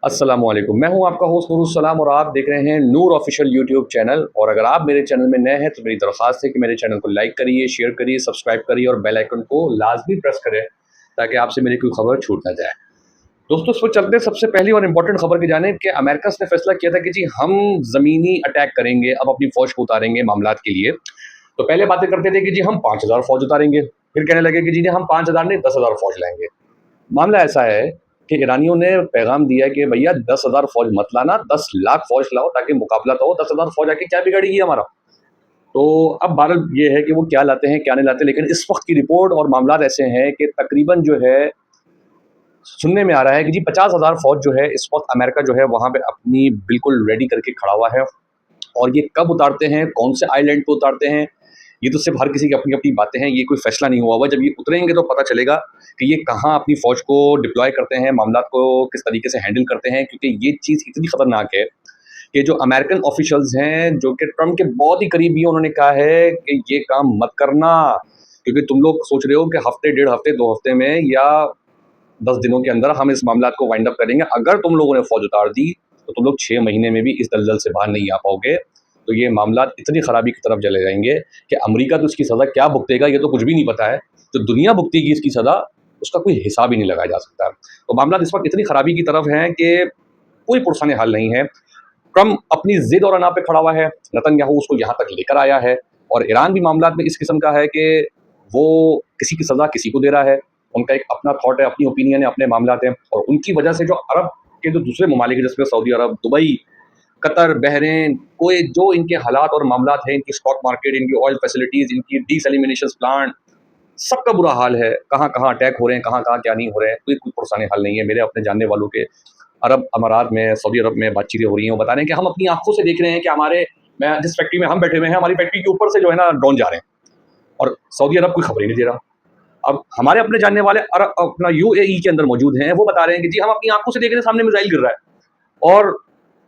अस्सलामुअलैकुम, मैं हूं आपका होस्ट नूरुल सलाम और आप देख रहे हैं नूर ऑफिशियल यूट्यूब चैनल। और अगर आप मेरे चैनल में नए हैं तो मेरी दरख्वास्त है कि मेरे चैनल को लाइक करिए, शेयर करिए, सब्सक्राइब करिए और बेल आइकन को लाजमी प्रेस करें ताकि आपसे मेरी कोई खबर छूट ना जाए। दोस्तों, इस पर चलते हैं सबसे पहली और इम्पोर्टेंट खबर की जानिब कि अमेरिका ने फैसला किया था कि जी हम ज़मीनी अटैक करेंगे, अब अपनी फ़ौज को उतारेंगे मामलात के लिए। तो पहले बातें करते थे कि जी हम 5,000 फ़ौज उतारेंगे, फिर कहने लगे कि जी हम 5,000 नहीं 10,000 फ़ौज लाएंगे। मामला ऐसा है कि ईरानियों ने पैगाम दिया कि भैया 10,000 फौज मत लाना, 10 लाख फौज लाओ ताकि मुकाबला तो हो। 10,000 फौज आके क्या बिगाड़ेगी हमारा। तो अब बहरहाल ये है कि वो क्या लाते हैं क्या नहीं लाते, लेकिन इस वक्त की रिपोर्ट और मामला ऐसे हैं कि तकरीबन जो है सुनने में आ रहा है कि जी 50,000 फौज जो है इस वक्त अमेरिका जो है वहां पे अपनी बिल्कुल रेडी करके खड़ा हुआ है। और ये कब उतारते हैं, कौन से आइलैंड पे उतारते हैं, ये तो सिर्फ हर किसी की अपनी अपनी बातें हैं। ये कोई फैसला नहीं हुआ हुआ। जब ये उतरेंगे तो पता चलेगा कि ये कहाँ अपनी फौज को डिप्लॉय करते हैं, मामला को किस तरीके से हैंडल करते हैं। क्योंकि ये चीज़ इतनी खतरनाक है कि जो अमेरिकन ऑफिशियल्स हैं जो कि ट्रम्प के बहुत ही करीबी हैं, उन्होंने कहा है कि ये काम मत करना। क्योंकि तुम लोग सोच रहे हो कि हफ्ते, डेढ़ हफ्ते, 2 हफ्ते में या 10 दिनों के अंदर हम इस मामला को वाइंड अप करेंगे। अगर तुम लोगों ने फौज उतार दी तो तुम लोग 6 महीने में भी इस दलदल से बाहर नहीं आ पाओगे। तो ये मामला इतनी खराबी की तरफ चले जाएंगे कि अमेरिका तो इसकी सज़ा क्या भुगतेगा ये तो कुछ भी नहीं पता है। जो दुनिया भुगतेगी इसकी सज़ा उसका कोई हिसाब ही नहीं लगाया जा सकता। तो मामला इस वक्त इतनी खराबी की तरफ है कि कोई पुरसाने हाल नहीं है। ट्रम्प अपनी जिद और अना पे खड़ा हुआ है, नेतन्याहू उसको यहाँ तक लेकर आया है। और ईरान भी मामला में इस किस्म का है कि वो किसी की सज़ा किसी को दे रहा है। उनका एक अपना थॉट है, अपनी ओपिनियन है, अपने मामलात हैं। और उनकी वजह से जो अरब के जो दूसरे ममालिक है जैसे सऊदी अरब, दुबई, कतर, बहरीन, कोई जो इनके हालात और मामलात हैं, इनकी स्टॉक मार्केट, इनकी ऑयल फैसिलिटीज़, इनकी डीसैलिमिनेशन प्लांट, सबका बुरा हाल है। कहाँ-कहाँ अटैक हो रहे हैं, कहाँ-कहाँ क्या नहीं हो रहे हैं, कोई पुरसाने हाल नहीं है। मेरे अपने जानने वालों के अरब अमारात में, सऊदी अरब में बातचीतें हो रही हैं। वो बता रहे हैं कि हम अपनी आँखों से देख रहे हैं कि हमारे मैं जिस फैक्ट्री में हम बैठे हुए हैं, हमारी फैक्ट्री के ऊपर से जो है ना ड्रोन जा रहे हैं और सऊदी अरब कोई खबर ही नहीं दे रहा। अब हमारे अपने जानने वाले अरब अपना यूएई के अंदर मौजूद हैं, वो बता रहे हैं कि जी हम अपनी आँखों से देख रहे हैं सामने मिसाइल गिर रहा है और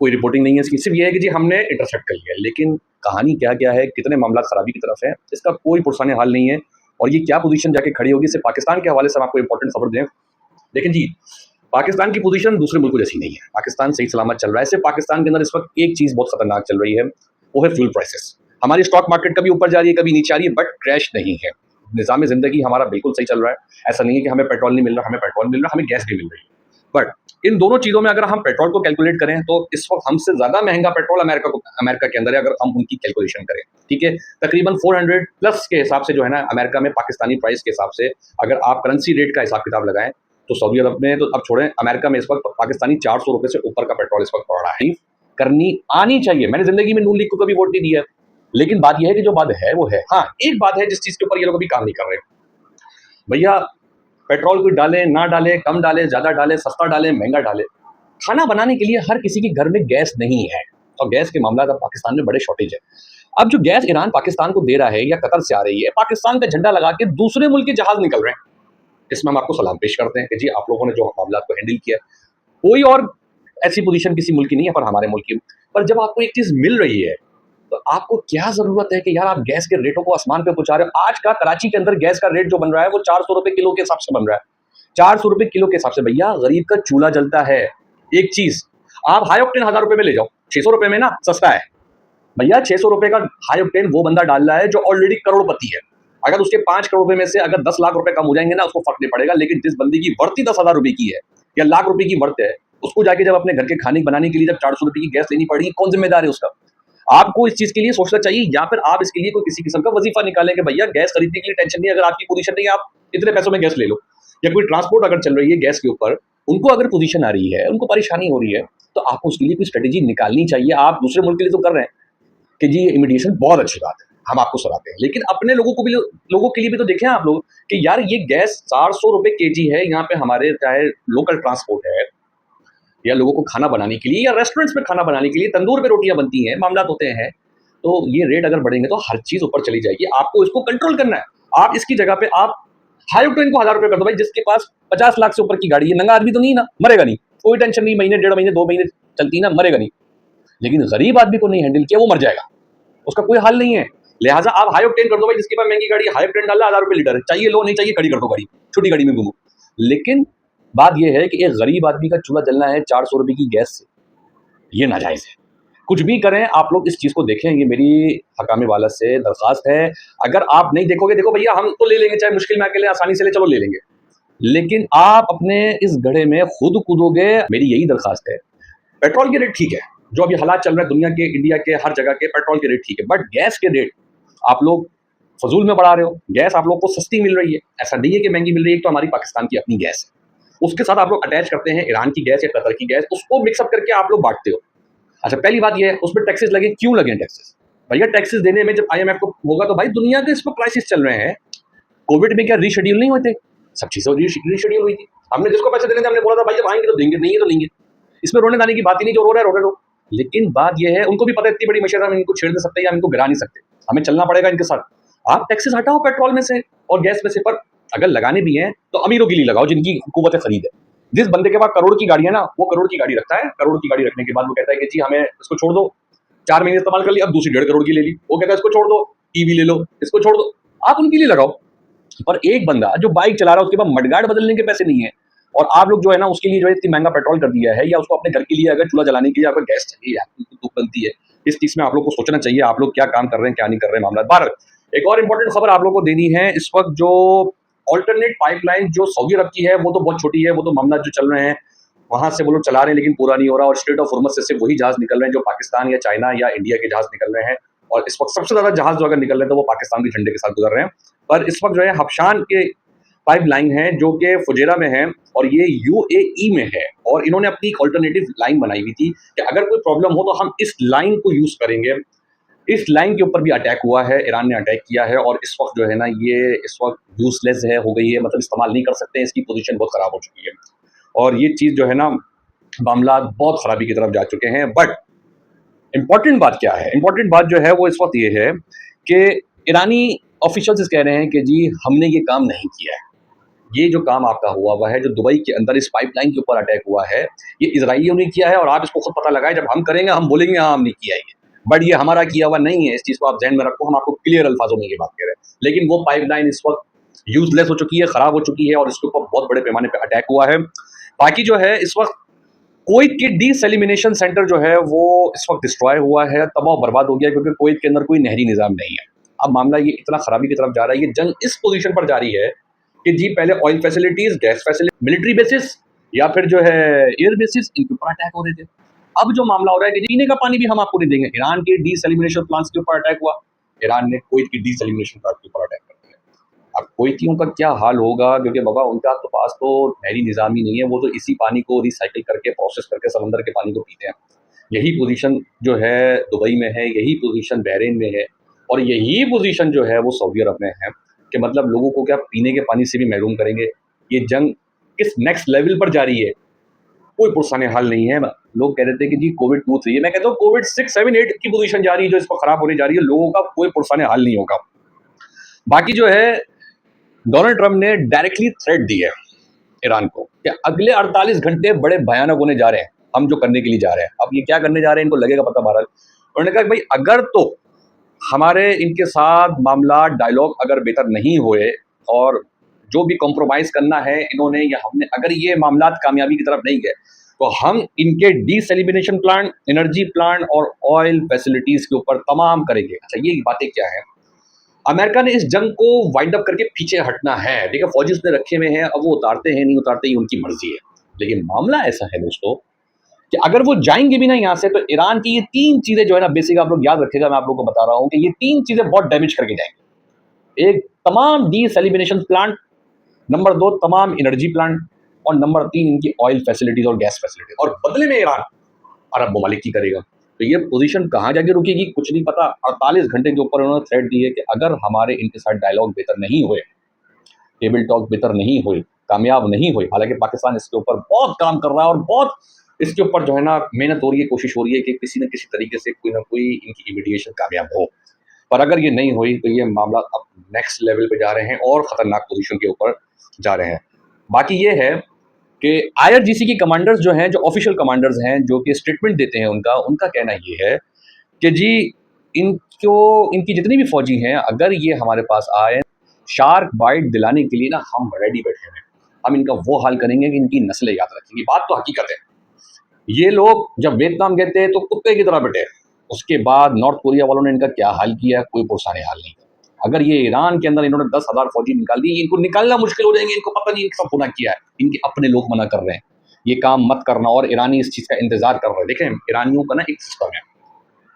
कोई रिपोर्टिंग नहीं है इसकी। सिर्फ ये है कि जी हमने इंटरसेप्ट कर लिया है। लेकिन कहानी क्या-क्या है, कितने मामला खराबी की तरफ है, इसका कोई पुरसाने हाल नहीं है। और ये क्या पोज़ीशन जाके खड़ी होगी, सिर्फ पाकिस्तान के हवाले से हम आपको इम्पोर्टेंट खबर दें। लेकिन जी, पाकिस्तान की पोजीशन दूसरे मुल्कों जैसी नहीं है। पाकिस्तान सही सलामत चल रहा है। सिर्फ पाकिस्तान के अंदर इस वक्त एक चीज़ बहुत खतरनाक चल रही है, वो है फ्यूल प्राइसेस। हमारी स्टॉक मार्केट कभी ऊपर जा रही है, कभी नीचे आ रही है, बट क्रैश नहीं है। निज़ाम ज़िंदगी हमारा बिल्कुल सही चल रहा है। ऐसा नहीं है कि हमें पेट्रोल नहीं मिल रहा, हमें पेट्रोल मिल रहा है, हमें गैस भी मिल रही है। बट इन दोनों चीज़ों में अगर हम पेट्रोल को कैलकुलेट करें तो इस वक्त हमसे ज़्यादा महंगा पेट्रोल अमेरिका के अंदर है अगर हम उनकी कैलकुलेशन करें। ठीक है, तकरीबन 400 प्लस के हिसाब से जो है ना अमेरिका में पाकिस्तानी प्राइस के हिसाब से अगर आप करेंसी रेट का हिसाब किताब लगाएं तो सऊदी अरब में तो अब छोड़ें, अमेरिका में इस वक्त पाकिस्तानी 400 रुपये से ऊपर का पेट्रोल इस वक्त पड़ रहा है। करनी आनी चाहिए। मैंने जिंदगी में नून लीग को कभी वोट नहीं दिया है, लेकिन बात यह है कि जो बात है वो है। हाँ, एक बात है जिस चीज़ के ऊपर ये लोग अभी काम नहीं कर रहे। भैया, पेट्रोल कोई डाले ना डाले, कम डाले, ज़्यादा डाले, सस्ता डाले, महंगा डाले, खाना बनाने के लिए हर किसी के घर में गैस नहीं है। और गैस के मामला अब पाकिस्तान में बड़े शॉर्टेज है। अब जो गैस ईरान पाकिस्तान को दे रहा है या कतर से आ रही है, पाकिस्तान का झंडा लगा के दूसरे मुल्क के जहाज निकल रहे हैं। इसमें हम आपको सलाम पेश करते हैं कि जी आप लोगों ने जो मामला को हैंडल किया। कोई और ऐसी पोजीशन किसी मुल्क की नहीं है पर हमारे मुल्क की। पर जब आपको एक चीज़ मिल रही है तो आपको क्या ज़रूरत है कि यार आप गैस के रेटों को आसमान पे पहुँचा रहे हो। आज का कराची के अंदर गैस का रेट जो बन रहा है वो 400 रुपए किलो के हिसाब से बन रहा है। 400 रुपए किलो के हिसाब से। भैया, गरीब का चूल्हा जलता है। एक चीज़ आप हाई ऑक्टेन 1000 रुपए में ले जाओ, 600 रुपए में ना सस्ता है। भैया, 600 रुपए का हाई ऑक्टेन वो बंदा डाल रहा है जो ऑलरेडी करोड़पति है। अगर उसके 5 करोड़ रुपए में से अगर 10 लाख रुपए कम हो जाएंगे ना, उसको फर्क नहीं पड़ेगा। लेकिन जिस बंदी की वर्थ ही 10,000 रुपए की है या लाख रुपए की वर्थ है, उसको जाके जब अपने घर के खाने बनाने के लिए जब 400 रुपए की गैस लेनी पड़ेगी, कौन जिम्मेदार है उसका। आपको इस चीज के लिए सोचना चाहिए, या फिर आप इसके लिए कोई किसी किस्म का वजीफा निकालें कि भैया गैस खरीदने के लिए टेंशन नहीं है। अगर आपकी पोजीशन नहीं है, आप इतने पैसों में गैस ले लो। या कोई ट्रांसपोर्ट अगर चल रही है गैस के ऊपर, उनको अगर पोजीशन आ रही है, उनको परेशानी हो रही है, तो आपको उसके लिए कोई स्ट्रेटेजी निकालनी चाहिए। आप दूसरे मुल्क के लिए तो कर रहे हैं कि जी इमिडिएशन बहुत अच्छी बात है, हम आपको सलाहते हैं, लेकिन अपने लोगों के लिए भी तो देखें आप लोग कि यार ये गैस 400 रुपए केजी है। यहाँ पे हमारे चाहे लोकल ट्रांसपोर्ट है या लोगों को खाना बनाने के लिए या रेस्टोरेंट्स में खाना बनाने के लिए तंदूर पे रोटियां बनती हैं, मामला होते हैं। तो ये रेट अगर बढ़ेंगे तो हर चीज ऊपर चली जाएगी। आपको इसको कंट्रोल करना है। आप इसकी जगह पे आप हाई ऑक्टेन को 1000 रुपए कर दो। भाई, जिसके पास 50 लाख से ऊपर की गाड़ी है, नंगा आदमी तो नहीं ना, मरेगा नहीं, कोई टेंशन नहीं, महीने, 1.5 महीने, 2 महीने चलती ना, मरेगा नहीं। लेकिन गरीब आदमी को नहीं हैंडल किया, वो मर जाएगा, उसका कोई हल नहीं है। लिहाजा आप हाई ऑक्टेन कर दो। भाई, जिसके पास महंगी गाड़ी है, हाई ऑक्टेन डाला, 1000 रुपए लीटर है, चाहिए लो, नहीं चाहिए खड़ी कर दो गाड़ी, छोटी गाड़ी में घूमो। लेकिन बात ये है कि एक गरीब आदमी का चूल्हा जलना है 400 रुपए की गैस से, ये नाजायज़ है। कुछ भी करें आप लोग इस चीज़ को देखें, ये मेरी हकामे वाला से दरख्वास्त है। अगर आप नहीं देखोगे, देखो भैया हम तो ले लेंगे, चाहे मुश्किल में अकेले आसानी से ले, चलो ले लेंगे। लेकिन आप अपने इस गड्ढे में खुद कूदोगे, मेरी यही दरख्वास्त है। पेट्रोल के रेट ठीक है, जो अभी हालात चल रहे हैं दुनिया के, इंडिया के, हर जगह के पेट्रोल के रेट ठीक है, बट गैस के रेट आप लोग फजूल में बढ़ा रहे हो। गैस आप लोग को सस्ती मिल रही है, ऐसा नहीं है कि महंगी मिल रही है, तो हमारी पाकिस्तान की अपनी गैस है। उसके साथ आप लोग अटैच करते हैं ईरान की गैस या कतर की गैस, उसको मिक्सअप करके आप लोग बांटते हो। अच्छा, पहली बात ये है, उसमें टैक्सेस लगे, क्यों लगे टैक्सेस? भैया टैक्सेस देने में जब आईएमएफ को होगा तो भाई दुनिया के इसमें क्राइसिस चल रहे हैं। कोविड में क्या रीशेड्यूल नहीं होते, सब चीजें रीशेड्यूल हुई थी। हमने जिसको पैसे देने थे हमने बोला था भाई जब आएंगे तो देंगे, नहीं है तो लेंगे। इसमें रोने दाने की बात ही नहीं, जो रो रहा है रोने दो। लेकिन बात यह है, उनको भी पता है इतनी बड़ी मशीन हम इनको छेड़ नहीं सकते या हम इनको गिरा नहीं सकते, हमें चलना पड़ेगा इनके साथ। आप टैक्सेस हटाओ पेट्रोल में से और गैस में से, पर अगर लगाने भी हैं तो अमीरों के लिए लगाओ जिनकी कुव्वत खरीद है। जिस बंदे के पास करोड़ की गाड़ी है ना, वो करोड़ की गाड़ी रखता है, करोड़ की गाड़ी रखने के बाद वो कहता है कि जी हमें इसको छोड़ दो, 4 महीने इस्तेमाल कर लिया, अब दूसरी 1.5 करोड़ की ले ली, वो कहता है इसको छोड़ दो, ईवी ले लो, इसको छोड़ दो। आप उनके लिए लगाओ। पर एक बंदा जो बाइक चला रहा है उसके पास मडगार्ड बदलने के पैसे नहीं है, और आप लोग जो है ना उसके लिए जो है इतनी महंगा पेट्रोल कर दिया है, या उसको अपने घर के लिए अगर चूल्हा जलाने के लिए अगर गैस चाहिए तो बनती है। इस चीज में आप लोग को सोचना चाहिए, आप लोग क्या काम कर रहे हैं क्या नहीं कर रहे हैं मामला बाहर। एक और इंपॉर्टेंट खबर आप लोग को देनी है, इस वक्त जो ऑल्टरनेट पाइपलाइन जो सऊदी अरब की है वो तो बहुत छोटी है, वो तो मामला जो चल रहे हैं वहां से वो लोग चला रहे हैं, लेकिन पूरा नहीं हो रहा। और स्ट्रेट ऑफ हॉर्मज़ से सिर्फ वही जहाज निकल रहे हैं जो पाकिस्तान या चाइना या इंडिया के जहाज निकल रहे हैं, और इस वक्त सबसे ज्यादा जहाज जो अगर निकल रहे हैं तो वो पाकिस्तान के झंडे के साथ गुजर रहे हैं। पर इस वक्त जो है हबशान के पाइपलाइन है जो कि फुजेरा में है और ये यूएई में है, और इन्होंने अपनी एक ऑल्टरनेटिव लाइन बनाई हुई थी कि अगर कोई प्रॉब्लम हो तो हम इस लाइन को यूज करेंगे। इस लाइन के ऊपर भी अटैक हुआ है, ईरान ने अटैक किया है, और इस वक्त जो है ना ये इस वक्त यूजलेस है, हो गई है, मतलब इस्तेमाल नहीं कर सकते हैं, इसकी पोजीशन बहुत खराब हो चुकी है। और ये चीज़ जो है ना मामला बहुत खराबी की तरफ जा चुके हैं। बट इम्पॉर्टेंट बात क्या है, इम्पॉर्टेंट बात जो है वो इस वक्त ये है कि ईरानी ऑफिशियल्स कह रहे हैं कि जी हमने ये काम नहीं किया है। ये जो काम आपका हुआ है, जो दुबई के अंदर इस पाइपलाइन के ऊपर अटैक हुआ है, ये इजराइलियों ने किया है, और आप इसको खुद पता लगाए, जब हम करेंगे हम बोलेंगे हाँ हमने किया है, बट ये हमारा किया हुआ नहीं है। इस चीज़ को आप ध्यान में रखो, हम आपको क्लियर अल्फाजों में ये बात कह रहे हैं। लेकिन वो पाइपलाइन इस वक्त यूजलेस हो चुकी है, खराब हो चुकी है, और इसके ऊपर बहुत बड़े पैमाने पर अटैक हुआ है। बाकी जो है इस वक्त कुवैत के डीसैलिमिनेशन सेंटर जो है वो इस वक्त डिस्ट्रॉय हुआ है, तबाह बर्बाद हो गया, क्योंकि कुवैत के अंदर कोई नहरी निज़ाम नहीं है। अब मामला ये इतना खराबी की तरफ जा रहा है, ये जंग इस पोजीशन पर जारी है कि जी पहले oil facilities, gas facility, military bases या फिर जो है एयर बेसिस, इनके ऊपर अटैक हो रहे थे। अब जो मामला हो रहा है कि पीने का पानी भी हम आपको नहीं देंगे। ईरान के डीसैलिमिनेशन प्लांट्स के ऊपर अटैक हुआ, ईरान ने कुवैत के डीसैलिमिनेशन प्लांट के ऊपर अटैक कर दिया। अब कुवैतियों का क्या हाल होगा, क्योंकि बाबा उनका तो पास तो नहरी निज़ाम ही नहीं है, वो तो इसी पानी को रिसाइकिल करके प्रोसेस करके समंदर के पानी को पीते हैं। यही पोजीशन जो है दुबई में है, यही पोजीशन बहरीन में है, और यही पोजीशन जो है वो सऊदी अरब में है, कि मतलब लोगों को क्या पीने के पानी से भी महरूम करेंगे। ये जंग किस नेक्स्ट लेवल पर जारी है, कोई पुरसाने हाल नहीं है। लोग कह रहे थे कि जी कोविड 2-3 है, मैं कहता हूँ कोविड 6-7-8 की पोजीशन जा रही है जो इसको खराब होने जा रही है, लोगों का कोई पुरसाने हाल नहीं होगा। बाकी जो है डोनाल्ड ट्रंप ने डायरेक्टली थ्रेट दी है ईरान को कि अगले 48 घंटे बड़े भयानक होने जा रहे हैं, हम जो करने के लिए जा रहे हैं। अब ये क्या करने जा रहे हैं इनको लगेगा पता बहरहाल। उन्होंने कहा कि भाई अगर तो हमारे इनके साथ मामला डायलॉग अगर बेहतर नहीं हुए, और जो भी कॉम्प्रोमाइज़ करना है इन्होंने या हमने, अगर ये मामला कामयाबी की तरफ नहीं गए तो हम इनके डीसैलिमिनेशन प्लांट, एनर्जी प्लांट और ऑयल फैसिलिटीज़ के ऊपर तमाम करेंगे। अच्छा, ये बातें क्या हैं? अमेरिका ने इस जंग को वाइंड अप करके पीछे हटना है। देखिए फौजी उसने रखे हुए हैं, अब वो उतारते हैं नहीं उतारते ही उनकी मर्जी है। लेकिन मामला ऐसा है दोस्तों कि अगर वो जाएंगे भी ना यहाँ से, तो ईरान की ये 3 चीज़ें जो है ना बेसिक आप लोग याद रखिएगा, मैं आप लोगों को बता रहा हूँ कि ये 3 चीज़ें बहुत डैमेज करके जाएंगे। एक, तमाम डीसैलिमिनेशन प्लांट, नंबर 2 तमाम एनर्जी प्लांट, और नंबर 3 इनकी ऑयल फैसिलिटीज और गैस फैसिलिटीज, और बदले में ईरान अरब ममालिक की करेगा। तो ये पोजीशन कहाँ जाके रुकेगी कुछ नहीं पता। 48 घंटे के ऊपर उन्होंने थ्रेट दी है कि अगर हमारे इनके साथ डायलॉग बेहतर नहीं हुए, टेबल टॉक बेहतर नहीं हुए, कामयाब नहीं हुए, हालांकि पाकिस्तान इसके ऊपर बहुत काम कर रहा है और बहुत इसके ऊपर जो है ना मेहनत हो रही है, कोशिश हो रही है कि किसी न किसी तरीके से कोई ना कोई इनकी इमीडिएशन कामयाब हो। पर अगर ये नहीं हुई तो ये मामला अब नेक्स्ट लेवल पे जा रहे हैं और खतरनाक पोजीशन के ऊपर जा रहे हैं। बाकी ये है कि आईआरजीसी की कमांडर्स जो हैं, जो ऑफिशियल कमांडर्स हैं, जो कि स्टेटमेंट देते हैं, उनका उनका कहना ये है कि जी इनको, इनकी जितनी भी फौजी हैं, अगर ये हमारे पास आए शार्क बाइट दिलाने के लिए ना हम रेडी बैठे हैं। हम इनका वो हाल करेंगे कि इनकी नस्लें याद रखेंगी। बात तो हकीकत है। ये लोग जब वियतनाम गए थे तो कुत्ते की तरह बैठे, उसके बाद नॉर्थ कोरिया वालों ने इनका क्या हाल किया, कोई पुरसाने हाल नहीं। अगर ये ईरान के अंदर इन्होंने 10,000 फौजी निकाल दिए, इनको निकालना मुश्किल हो जाएंगे, इनको पता नहीं इनका पुनः किया है, इनके अपने लोग मना कर रहे हैं ये काम मत करना, और ईरानी इस चीज़ का इंतजार कर रहे हैं। देखें, ईरानियों का ना एक सिस्टम है,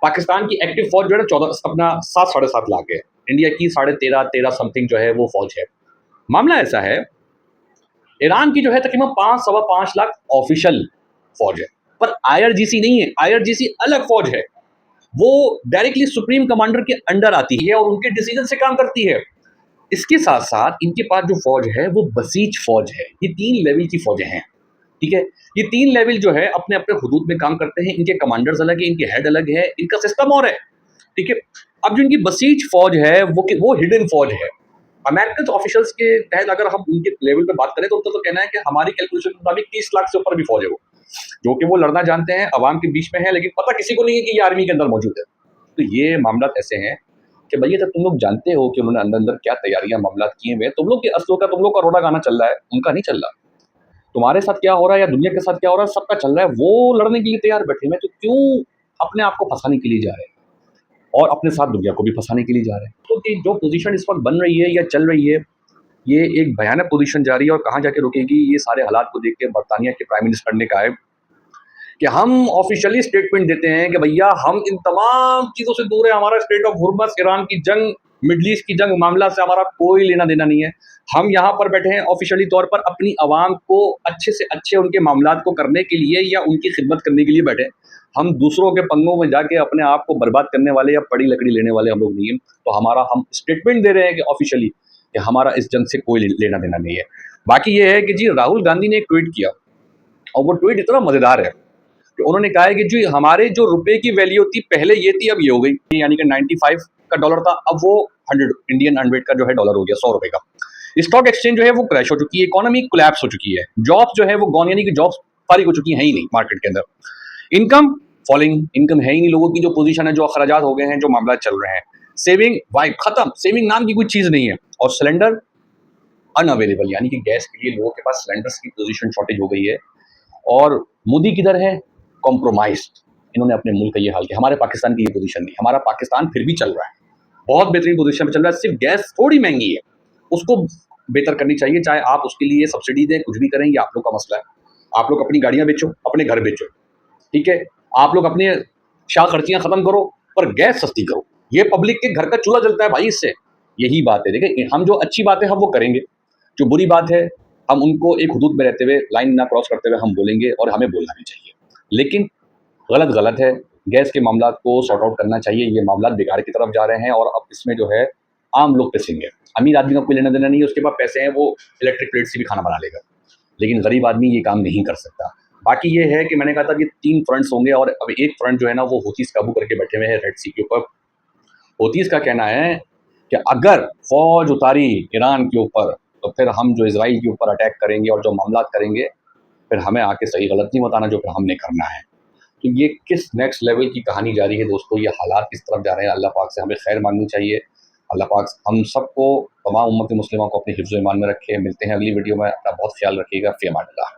पाकिस्तान की एक्टिव फौज जो है ना 14 अपना 7-7.5 लाख है, इंडिया की 13.5 समथिंग जो है वो फौज है। मामला ऐसा है, ईरान की जो है तकरीबन 5-5.25 लाख ऑफिशियल फौज है, पर आईआरजीसी नहीं है, आईआरजीसी अलग फौज है, वो डायरेक्टली सुप्रीम कमांडर के अंडर आती है और उनके डिसीजन से काम करती है। इसके साथ साथ इनके पास जो फौज है वो बसीज फौज है, ये 3 लेवल की फौजें हैं, ठीक है। ये 3 लेवल जो है अपने अपने हुदूद में काम करते हैं, इनके कमांडर्स अलग है, इनके हेड अलग है, इनका सिस्टम और है, ठीक है। अब जो इनकी बसीज फौज है वो हिडन फौज है। अमेरिकन ऑफिशियल्स के तहत अगर हम उनके लेवल पे बात करें तो उनका तो कहना है कि हमारी कैलकुलेशन के मुताबिक 30 लाख से ऊपर भी फौज है वो, जो कि वो लड़ना जानते हैं, अवाम के बीच में है, लेकिन पता किसी को नहीं है कि ये आर्मी के अंदर मौजूद है। तो ये मामला ऐसे हैं कि भैया जब तुम लोग जानते हो कि उन्होंने अंदर अंदर क्या तैयारियां मामला किए हुए, तुम लोग के असलों का तुम लोग का रोड़ा गाना चल रहा है, उनका नहीं चल रहा। तुम्हारे साथ क्या हो रहा है या दुनिया के साथ क्या हो रहा है, सबका चल रहा है, वो लड़ने के लिए तैयार बैठे हुए, तो क्यों अपने आप को फंसाने के लिए जा रहे हैं और अपने साथ दुनिया को भी फंसाने के लिए जा रहे हैं। तो कि जो पोजीशन इस वक्त बन रही है या चल रही है, ये एक भयानक पोजीशन जा रही है और कहाँ जाके रुकेगी, ये सारे हालात को देख के बरतानिया के प्राइम मिनिस्टर ने कहा है कि हम ऑफिशियली स्टेटमेंट देते हैं कि भैया हम इन तमाम चीज़ों से दूर है, हमारा स्टेट ऑफ हुर्मस, ईरान की जंग, मिडल ईस्ट की जंग मामला से हमारा कोई लेना देना नहीं है। हम यहाँ पर बैठे हैं ऑफिशियली तौर पर अपनी आवाम को अच्छे से अच्छे उनके मामलात को करने के लिए या उनकी खिदमत करने के लिए बैठे हैं। हम दूसरों के पंगों में जाके अपने आप को बर्बाद करने वाले या पड़ी लकड़ी लेने वाले हम लोग नहीं हैं। तो हम स्टेटमेंट दे रहे हैं कि ऑफिशियली कि हमारा इस जंग से कोई लेना देना नहीं है। बाकी ये है कि जी राहुल गांधी ने एक ट्वीट किया और वो ट्वीट इतना मज़ेदार है कि उन्होंने कहा है कि जी हमारे जो रुपए की वैल्यू थी पहले ये थी, अब ये हो गई, यानी कि 95 का डॉलर था, अब वो 100 इंडियन 100 का जो है डॉलर हो गया, 100 रुपए का। स्टॉक एक्सचेंज जो है वो क्रैश हो चुकी है, इकोनॉमी कोलैप्स हो चुकी है, जॉब्स जो है वो गॉन, यानी कि जॉब्स फारिग हो चुकी हैं ही नहीं मार्केट के अंदर। इनकम फॉलिंग, इनकम है ही नहीं, लोगों की जो पोजीशन है, जो अखराजात हो गए हैं, जो मामला चल रहे हैं, सेविंग वाइब खत्म, सेविंग नाम की कोई चीज नहीं है, और सिलेंडर अनअवेलेबल, यानी कि गैस के लिए लोगों के पास सिलेंडर्स की पोजीशन शॉर्टेज हो गई है। और मोदी किधर है? कॉम्प्रोमाइज्ड। इन्होंने अपने मुल्क का ये हाल किया। हमारे पाकिस्तान की ये पोजीशन नहीं, हमारा पाकिस्तान फिर भी चल रहा है, बहुत बेहतरीन पोजीशन पे चल रहा है, सिर्फ गैस थोड़ी महंगी है, उसको बेहतर करनी चाहिए, चाहे आप उसके लिए सब्सिडी दें, कुछ भी करें, ये आप लोग का मसला है। आप लोग अपनी गाड़ियां बेचो, अपने घर बेचो, ठीक है, आप लोग अपने शाह खर्चियां खत्म करो, पर गैस सस्ती करो। ये पब्लिक के घर का चूल्हा जलता है भाई इससे, यही बात है। देखिए, हम जो अच्छी बात है हम वो करेंगे, जो बुरी बात है हम उनको एक हुदूद में रहते हुए, लाइन ना क्रॉस करते हुए हम बोलेंगे, और हमें बोलना भी चाहिए। लेकिन गलत गलत है, गैस के मामला को सॉर्ट आउट करना चाहिए। ये मामला बिगाड़ की तरफ जा रहे हैं और अब इसमें जो है आम लोग पिसेंगे। अमीर आदमी का कोई लेना देना नहीं है, उसके पास पैसे हैं, वो इलेक्ट्रिक प्लेट से भी खाना बना लेगा, लेकिन गरीब आदमी ये काम नहीं कर सकता। बाकी ये है कि मैंने कहा था कि 3 फ्रंट्स होंगे, और अब एक फ्रंट जो है ना वो हूथीस काबू करके बैठे हुए हैं रेड सी के ऊपर। हूथीस का कहना है कि अगर फौज उतारी ईरान के ऊपर तो फिर हम जो इसराइल के ऊपर अटैक करेंगे और जो मामला करेंगे, फिर हमें आके सही गलत नहीं बताना, जो फिर हमने करना है। तो ये किस नेक्स्ट लेवल की कहानी जा रही है दोस्तों, ये हालात किस तरफ जा रहे हैं, अल्लाह पाक से हमें खैर मांगनी चाहिए। अल्लाह पाक हम सबको, तमाम उम्मत मुस्लिमा को अपने हिफ्ज़-ओ-ईमान में रखे। मिलते हैं अगली वीडियो में, अपना बहुत ख्याल रखिएगा। फ़ी अमान अल्लाह।